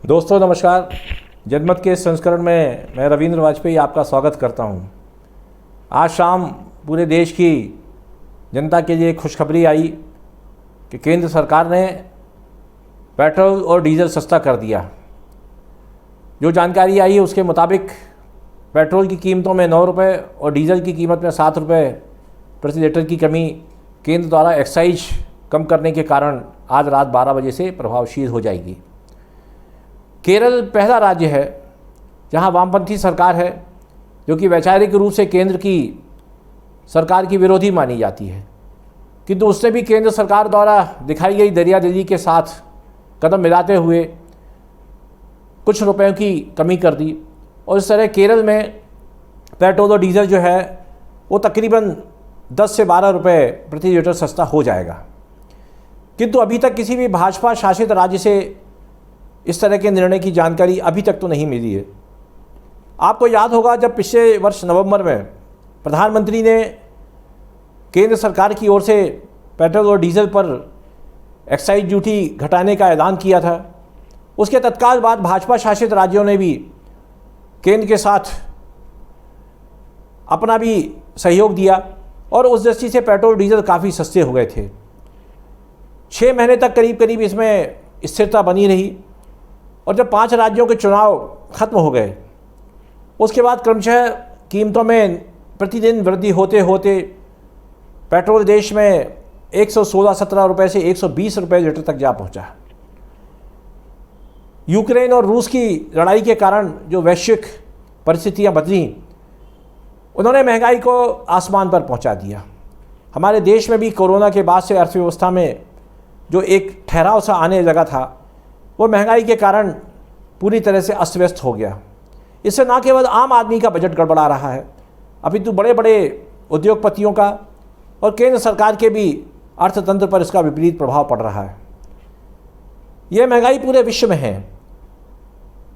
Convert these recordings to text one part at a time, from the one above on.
दोस्तों नमस्कार। जनमत के इस संस्करण में मैं रविंद्र वाजपेयी आपका स्वागत करता हूं। आज शाम पूरे देश की जनता के लिए खुशखबरी आई कि केंद्र सरकार ने पेट्रोल और डीजल सस्ता कर दिया। जो जानकारी आई है उसके मुताबिक पेट्रोल की कीमतों में 9 रुपये और डीजल की कीमत में 7 रुपये प्रति लीटर की कमी केंद्र द्वारा एक्साइज कम करने के कारण आज रात 12 बजे से प्रभावशील हो जाएगी। केरल पहला राज्य है जहां वामपंथी सरकार है जो कि वैचारिक रूप से केंद्र की सरकार की विरोधी मानी जाती है, किंतु उसने भी केंद्र सरकार द्वारा दिखाई गई दरियादिली के साथ कदम मिलाते हुए कुछ रुपयों की कमी कर दी और इस तरह केरल में पेट्रोल और डीजल जो है वो तकरीबन 10 से 12 रुपये प्रति लीटर सस्ता हो जाएगा। किंतु अभी तक किसी भी भाजपा शासित राज्य से इस तरह के निर्णय की जानकारी अभी तक तो नहीं मिली है। आपको याद होगा जब पिछले वर्ष नवंबर में प्रधानमंत्री ने केंद्र सरकार की ओर से पेट्रोल और डीजल पर एक्साइज ड्यूटी घटाने का ऐलान किया था, उसके तत्काल बाद भाजपा शासित राज्यों ने भी केंद्र के साथ अपना भी सहयोग दिया और उस दृष्टि से पेट्रोल डीजल काफ़ी सस्ते हो गए थे। 6 महीने तक करीब करीब इसमें स्थिरता बनी रही और जब 5 राज्यों के चुनाव खत्म हो गए उसके बाद क्रमशः कीमतों में प्रतिदिन वृद्धि होते होते पेट्रोल देश में 116-17 रुपये से 120 रुपये लीटर तक जा पहुंचा। यूक्रेन और रूस की लड़ाई के कारण जो वैश्विक परिस्थितियां बदली उन्होंने महंगाई को आसमान पर पहुंचा दिया। हमारे देश में भी कोरोना के बाद से अर्थव्यवस्था में जो एक ठहराव सा आने लगा था वो महंगाई के कारण पूरी तरह से अस्त व्यस्त हो गया। इससे न केवल आम आदमी का बजट गड़बड़ा रहा है अपितु बड़े बड़े उद्योगपतियों का और केंद्र सरकार के भी अर्थतंत्र पर इसका विपरीत प्रभाव पड़ रहा है। यह महंगाई पूरे विश्व में है।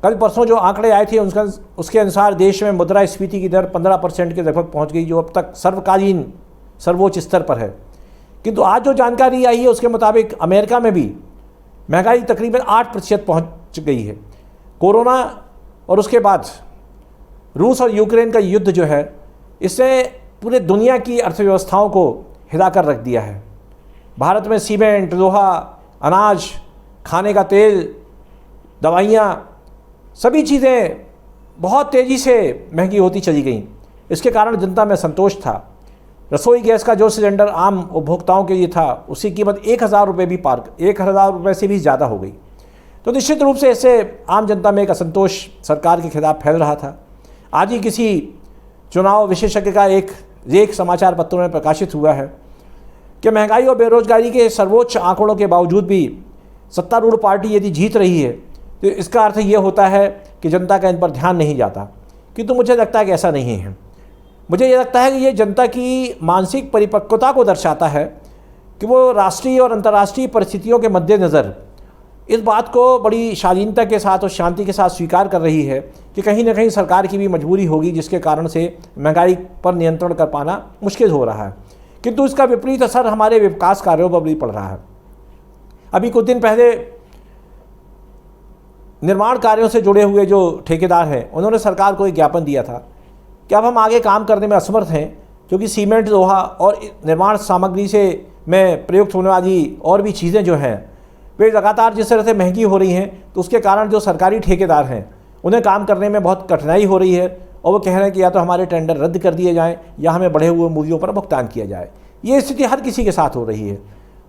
कल परसों जो आंकड़े आए थे उसके अनुसार देश में मुद्रास्फीति की दर 15% के लगभग पहुंच गई, जो अब तक सर्वकालीन सर्वोच्च स्तर पर है। किंतु आज जो जानकारी आई है उसके मुताबिक अमेरिका में भी महंगाई तकरीबन 8% पहुंच गई है। कोरोना और उसके बाद रूस और यूक्रेन का युद्ध जो है इसने पूरे दुनिया की अर्थव्यवस्थाओं को हिला कर रख दिया है। भारत में सीमेंट, लोहा, अनाज, खाने का तेल, दवाइयाँ, सभी चीज़ें बहुत तेज़ी से महंगी होती चली गईं। इसके कारण जनता में संतोष था। रसोई गैस का जो सिलेंडर आम उपभोक्ताओं के लिए था उसकी कीमत 1000 रुपये भी 1000 रुपये से भी ज़्यादा हो गई। तो निश्चित रूप से इससे आम जनता में एक असंतोष सरकार के खिलाफ फैल रहा था। आज ही किसी चुनाव विशेषज्ञ का एक लेख समाचार पत्रों में प्रकाशित हुआ है कि महंगाई और बेरोजगारी के सर्वोच्च आंकड़ों के बावजूद भी सत्तारूढ़ पार्टी यदि जीत रही है तो इसका अर्थ ये होता है कि जनता का इन पर ध्यान नहीं जाता। किंतु मुझे लगता है कि ऐसा नहीं है। मुझे ये लगता है कि ये जनता की मानसिक परिपक्वता को दर्शाता है कि वो राष्ट्रीय और अंतर्राष्ट्रीय परिस्थितियों के मद्देनज़र इस बात को बड़ी शालीनता के साथ और शांति के साथ स्वीकार कर रही है कि कहीं ना कहीं सरकार की भी मजबूरी होगी जिसके कारण से महंगाई पर नियंत्रण कर पाना मुश्किल हो रहा है। किंतु इसका विपरीत असर हमारे विकास कार्यों पर भी पड़ रहा है। अभी कुछ दिन पहले निर्माण कार्यों से जुड़े हुए जो ठेकेदार हैं उन्होंने सरकार को एक ज्ञापन दिया था कि अब हम आगे काम करने में असमर्थ हैं क्योंकि सीमेंट, लोहा और निर्माण सामग्री से में प्रयुक्त होने वाली और भी चीज़ें जो हैं वे लगातार जिस तरह से महंगी हो रही हैं तो उसके कारण जो सरकारी ठेकेदार हैं उन्हें काम करने में बहुत कठिनाई हो रही है और वो कह रहे हैं कि या तो हमारे टेंडर रद्द कर दिए जाएँ या हमें बढ़े हुए मूल्यों पर भुगतान किया जाए। ये स्थिति हर किसी के साथ हो रही है।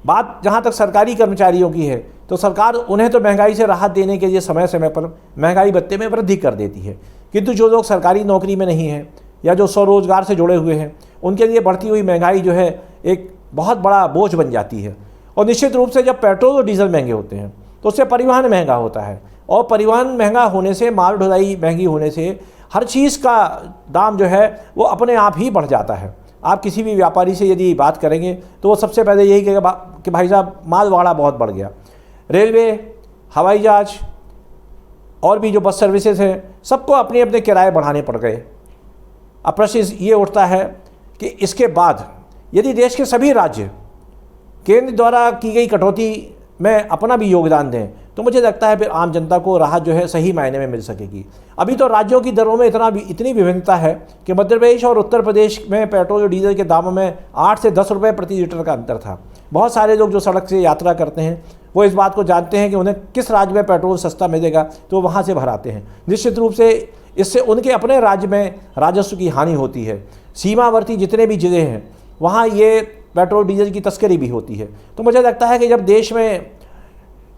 बात जहाँ तक सरकारी कर्मचारियों की है तो सरकार उन्हें तो महंगाई से राहत देने के लिए समय समय पर महंगाई भत्ते में वृद्धि कर देती है, किंतु जो लोग सरकारी नौकरी में नहीं हैं या जो स्वरोजगार से जुड़े हुए हैं उनके लिए बढ़ती हुई महंगाई जो है एक बहुत बड़ा बोझ बन जाती है। और निश्चित रूप से जब पेट्रोल और डीजल महंगे होते हैं तो उससे परिवहन महंगा होता है और परिवहन महंगा होने से, माल ढुलाई महंगी होने से हर चीज़ का दाम जो है वो अपने आप ही बढ़ जाता है। आप किसी भी व्यापारी से यदि बात करेंगे तो वो सबसे पहले यही कहेगा कि भाई साहब माल भाड़ा बहुत बढ़ गया। रेलवे, हवाई जहाज और भी जो बस सर्विसेज हैं सबको अपने अपने किराए बढ़ाने पड़ गए। अब प्रश्न ये उठता है कि इसके बाद यदि देश के सभी राज्य केंद्र द्वारा की गई कटौती में अपना भी योगदान दें तो मुझे लगता है फिर आम जनता को राहत जो है सही मायने में मिल सकेगी। अभी तो राज्यों की दरों में इतनी विभिन्नता है कि मध्य प्रदेश और उत्तर प्रदेश में पेट्रोल और डीजल के दामों में 8 से 10 रुपये प्रति लीटर का अंतर था। बहुत सारे लोग जो सड़क से यात्रा करते हैं वो इस बात को जानते हैं कि उन्हें किस राज्य में पेट्रोल सस्ता मिलेगा, तो वहाँ से भराते हैं। निश्चित रूप से इससे उनके अपने राज्य में राजस्व की हानि होती है। सीमावर्ती जितने भी ज़िले हैं वहाँ ये पेट्रोल डीजल की तस्करी भी होती है। तो मुझे लगता है कि जब देश में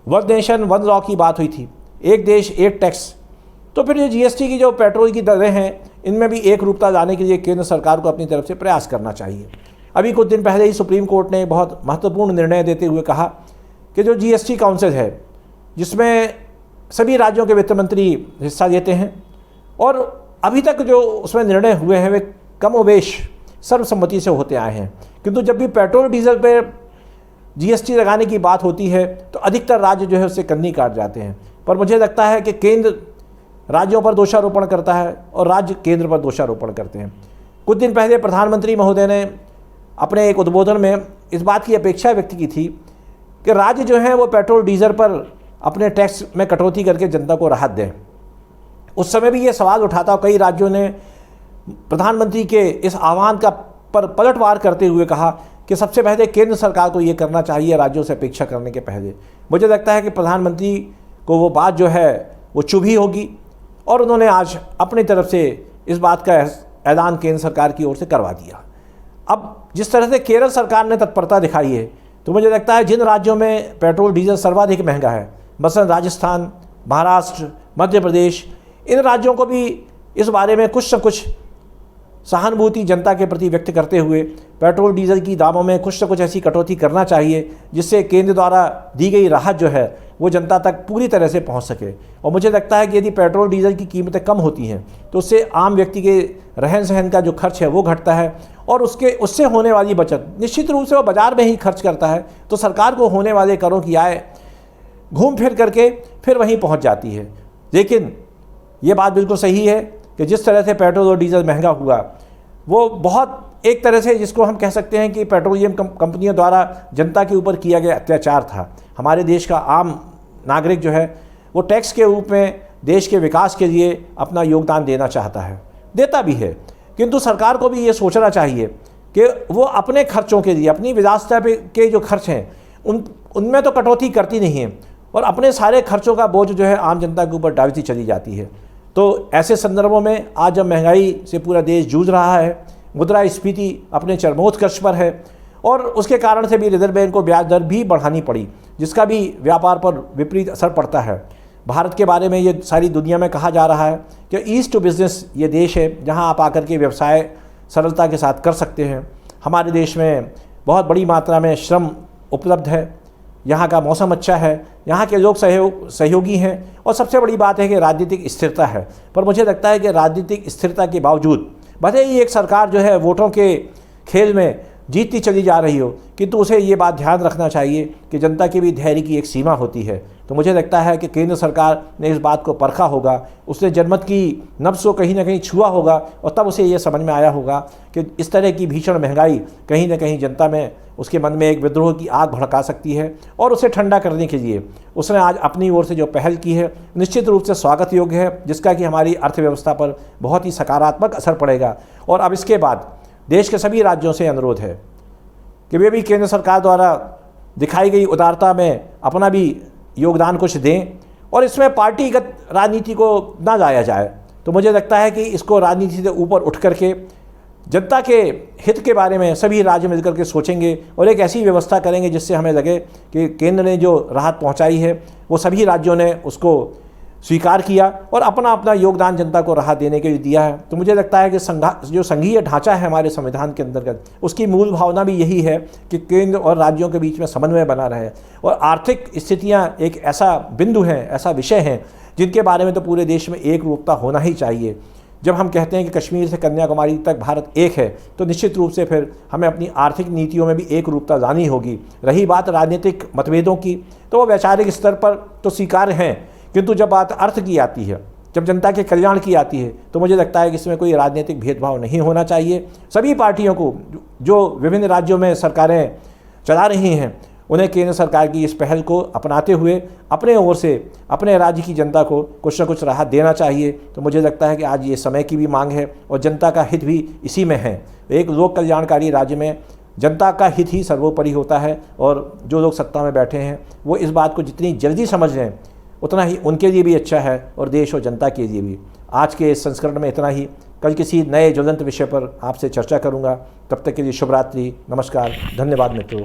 वन नेशन वन लॉ की बात हुई थी, एक देश एक टैक्स, तो फिर ये जीएसटी की जो पेट्रोल की दरें हैं इनमें भी एक रूपता लाने के लिए केंद्र सरकार को अपनी तरफ से प्रयास करना चाहिए। अभी कुछ दिन पहले ही सुप्रीम कोर्ट ने बहुत महत्वपूर्ण निर्णय देते हुए कहा कि जो जीएसटी काउंसिल है जिसमें सभी राज्यों के वित्त मंत्री हिस्सा लेते हैं और अभी तक जो उसमें निर्णय हुए हैं वे कमोबेश सर्वसम्मति से होते आए हैं, किंतु जब भी पेट्रोल डीजल पर जीएसटी लगाने की बात होती है तो अधिकतर राज्य जो है उससे कन्नी काट जाते हैं। पर मुझे लगता है कि केंद्र राज्यों पर दोषारोपण करता है और राज्य केंद्र पर दोषारोपण करते हैं। कुछ दिन पहले प्रधानमंत्री महोदय ने अपने एक उद्बोधन में इस बात की अपेक्षा व्यक्त की थी कि राज्य जो हैं वो पेट्रोल डीजल पर अपने टैक्स में कटौती करके जनता को राहत दें। उस समय भी ये सवाल उठा था, कई राज्यों ने प्रधानमंत्री के इस आह्वान का पर पलटवार करते हुए कहा कि सबसे पहले केंद्र सरकार को ये करना चाहिए राज्यों से अपेक्षा करने के पहले। मुझे लगता है कि प्रधानमंत्री को वो बात जो है वो चुभी होगी और उन्होंने आज अपनी तरफ से इस बात का ऐलान केंद्र सरकार की ओर से करवा दिया। अब जिस तरह से केरल सरकार ने तत्परता दिखाई है तो मुझे लगता है जिन राज्यों में पेट्रोल डीजल सर्वाधिक महंगा है, मसलन राजस्थान, महाराष्ट्र, मध्य प्रदेश, इन राज्यों को भी इस बारे में कुछ न कुछ सहानुभूति जनता के प्रति व्यक्त करते हुए पेट्रोल डीजल की दामों में कुछ न कुछ ऐसी कटौती करना चाहिए जिससे केंद्र द्वारा दी गई राहत जो है वो जनता तक पूरी तरह से पहुंच सके। और मुझे लगता है कि यदि पेट्रोल डीजल की कीमतें कम होती हैं तो उससे आम व्यक्ति के रहन सहन का जो खर्च है वो घटता है और उससे होने वाली बचत निश्चित रूप से वो बाज़ार में ही खर्च करता है, तो सरकार को होने वाले करों की आय घूम फिर करके फिर वहीं पहुँच जाती है। लेकिन ये बात बिल्कुल सही है कि जिस तरह से पेट्रोल और डीजल महंगा हुआ वो बहुत एक तरह से जिसको हम कह सकते हैं कि पेट्रोलियम कंपनियों द्वारा जनता के ऊपर किया गया अत्याचार था। हमारे देश का आम नागरिक जो है वो टैक्स के रूप में देश के विकास के लिए अपना योगदान देना चाहता है, देता भी है, किंतु सरकार को भी ये सोचना चाहिए कि वो अपने खर्चों के लिए, अपनी विलासिता के जो खर्च हैं उनमें तो कटौती करती नहीं है और अपने सारे खर्चों का बोझ जो है आम जनता के ऊपर डालती चली जाती है। तो ऐसे संदर्भों में आज जब महंगाई से पूरा देश जूझ रहा है, मुद्रास्फीति अपने चरमोत्कर्ष पर है और उसके कारण से भी रिजर्व बैंक को ब्याज दर भी बढ़ानी पड़ी, जिसका भी व्यापार पर विपरीत असर पड़ता है। भारत के बारे में ये सारी दुनिया में कहा जा रहा है कि ईस्ट टू बिजनेस ये देश है जहां आप आकर के व्यवसाय सरलता के साथ कर सकते हैं। हमारे देश में बहुत बड़ी मात्रा में श्रम उपलब्ध है, यहाँ का मौसम अच्छा है, यहाँ के लोग सहयोगी हैं और सबसे बड़ी बात है कि राजनीतिक स्थिरता है। पर मुझे लगता है कि राजनीतिक स्थिरता के बावजूद भले ही एक सरकार जो है वोटों के खेल में जीतती चली जा रही हो, किंतु उसे ये बात ध्यान रखना चाहिए कि जनता के भी धैर्य की एक सीमा होती है। तो मुझे लगता है कि केंद्र सरकार ने इस बात को परखा होगा, उसने जनमत की नब्ज़ को कहीं ना कहीं छुआ होगा और तब उसे ये समझ में आया होगा कि इस तरह की भीषण महंगाई कहीं ना कहीं जनता में उसके मन में एक विद्रोह की आग भड़का सकती है और उसे ठंडा करने के लिए उसने आज अपनी ओर से जो पहल की है निश्चित रूप से स्वागत योग्य है, जिसका कि हमारी अर्थव्यवस्था पर बहुत ही सकारात्मक असर पड़ेगा। और अब इसके बाद देश के सभी राज्यों से अनुरोध है कि वे भी केंद्र सरकार द्वारा दिखाई गई उदारता में अपना भी योगदान कुछ दें और इसमें पार्टीगत राजनीति को ना लाया जाए। तो मुझे लगता है कि इसको राजनीति से ऊपर उठ करके जनता के हित के बारे में सभी राज्य मिलकर के सोचेंगे और एक ऐसी व्यवस्था करेंगे जिससे हमें लगे कि केंद्र ने जो राहत पहुंचाई है वो सभी राज्यों ने उसको स्वीकार किया और अपना अपना योगदान जनता को राहत देने के लिए दिया है। तो मुझे लगता है कि जो संघीय ढांचा है हमारे संविधान के अंतर्गत उसकी मूल भावना भी यही है कि केंद्र और राज्यों के बीच में समन्वय बना रहे और आर्थिक स्थितियां एक ऐसा बिंदु है, ऐसा विषय है जिनके बारे में तो पूरे देश में एक रूपता होना ही चाहिए। जब हम कहते हैं कि कश्मीर से कन्याकुमारी तक भारत एक है तो निश्चित रूप से फिर हमें अपनी आर्थिक नीतियों में भी एक रूपता लानी होगी। रही बात राजनीतिक मतभेदों की तो वो वैचारिक स्तर पर तो स्वीकार्य हैं, किंतु जब बात अर्थ की आती है, जब जनता के कल्याण की आती है तो मुझे लगता है कि इसमें कोई राजनीतिक भेदभाव नहीं होना चाहिए। सभी पार्टियों को जो विभिन्न राज्यों में सरकारें चला रही हैं उन्हें केंद्र सरकार की इस पहल को अपनाते हुए अपने ओर से अपने राज्य की जनता को कुछ न कुछ राहत देना चाहिए। तो मुझे लगता है कि आज ये समय की भी मांग है और जनता का हित भी इसी में है। एक लोक कल्याणकारी राज्य में जनता का हित ही सर्वोपरि होता है और जो लोग सत्ता में बैठे हैं वो इस बात को जितनी जल्दी समझ लें उतना ही उनके लिए भी अच्छा है और देश और जनता के लिए भी। आज के इस संस्करण में इतना ही। कल किसी नए ज्वलंत विषय पर आपसे चर्चा करूंगा। तब तक के लिए शुभ रात्रि, नमस्कार, धन्यवाद मित्रों।